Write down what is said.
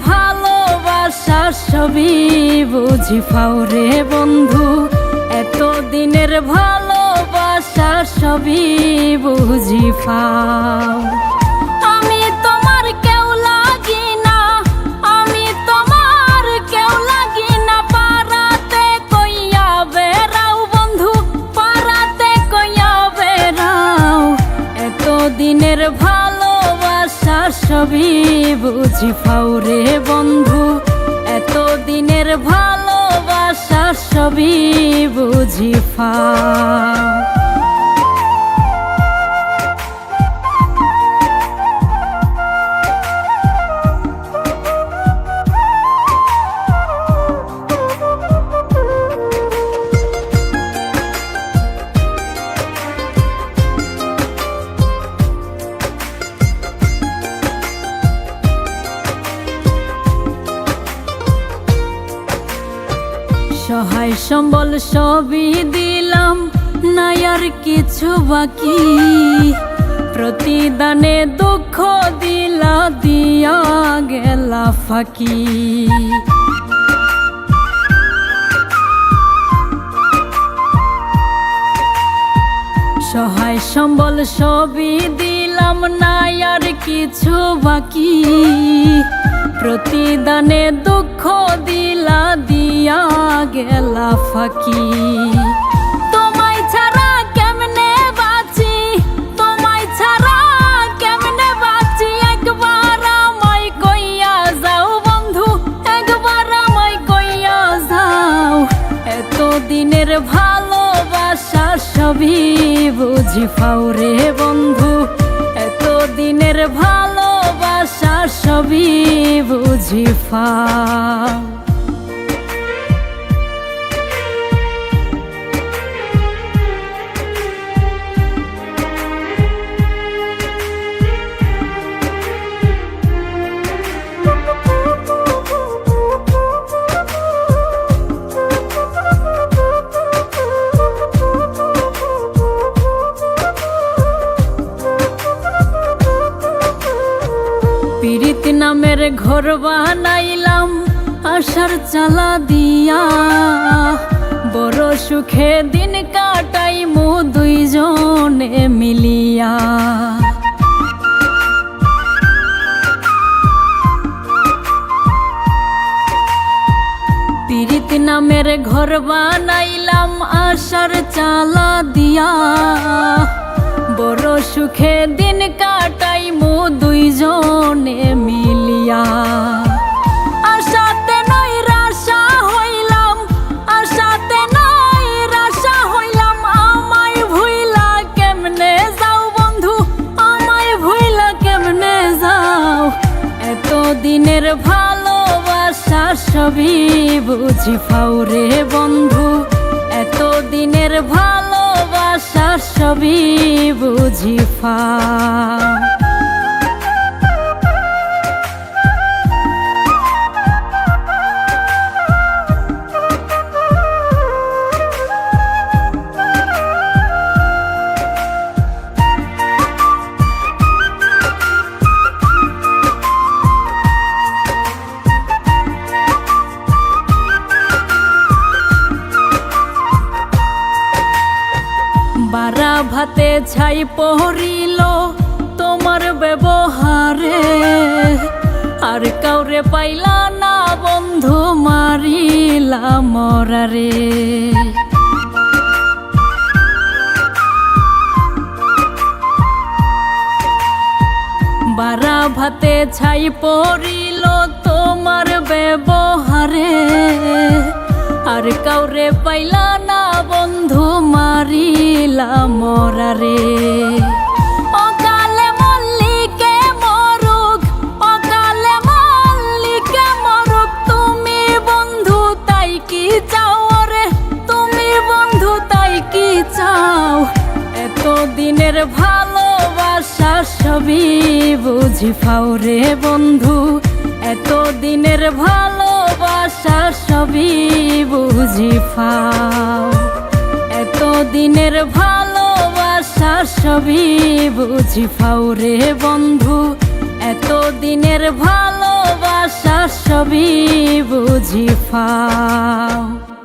ভালোবাসা সবই বুঝি পাও রে বন্ধু, এত দিনের ভালোবাসা সবই বুঝি পাও। আমি তোমার কেউ লাগি না, আমি তোমার কেউ লাগি না, পারাতে কইয়া বেড়াও বন্ধু, পারাতে কইয়া বেড়াও। এত দিনের ভালোবাসা সবই বুঝি পাও রে বন্ধু, এত দিনের ভালোবাসা সবই বুঝি পাও। সহায় সম্বল সবই দিলাম, নাই আর কিছু বাকি, প্রতিদানে দুঃখ দিলা, দিয়া গেলা ফাঁকি। সহায় সম্বল সবই দিলাম, নাই আর কিছু বাকি, প্রতিদানে দুঃখ দিলা, দিয়া গেলা ফাঁকি। তোমায় ছাড়া কেমনে বাঁচি, তোমায় ছাড়া কেমনে বাঁচি, একবার আমায় কইয়া যাও বন্ধু, একবার আমায় কইয়া যাও। এত দিনের ভালোবাসা সবই বুঝি পাও রে বন্ধু, এত দিনের ভালোবাসা সবই বুঝি পাও। পীড়িত নামের ঘর বানাইলাম আশার চালা দিয়া, বড় সুখে দিন কাটাইমু দুইজনে মিলিয়া। পীড়িত নামের ঘর বানাইলাম আশার চালা দিয়া, বড় সুখে দিন কাটাইমু দুইজনে মিলিয়া। আশাতে নৈরাশা হইলাম, আশাতে নৈরাশা হইলাম, আমায় ভুইলা কেমনে যাও বন্ধু, আমায় ভুইলা কেমনে যাও। এত দিনের ভালোবাসা সবই বুঝি পাও রে বন্ধু, এত দিনের ভালোবাসা সবই বুঝি পাও। বারা ভাতে ছাই পড়িল তোমার ব্যবহারে, আর কাউরে পাইলা না বন্ধু, মারিলা মরারে। বারা ভাতে ছাই পড়িল তোমার ব্যবহারে, পাইলা না বন্ধু মারিলা মরারে। অকালে মল্লিকে মরুক, অকালে মল্লিকে মরুক, তুমি বন্ধু তাই কি চাও রে, তুমি বন্ধু তাই কি চাও? এত দিনের ভালোবাসা সবই বুঝি পাও রে বন্ধু, এত দিনের ভালোবাসা সবই বুঝি পাও, এত দিনের ভালোবাসা সবই বুঝি পাও রে বন্ধু, এত দিনের ভালোবাসা সবই বুঝি পাও।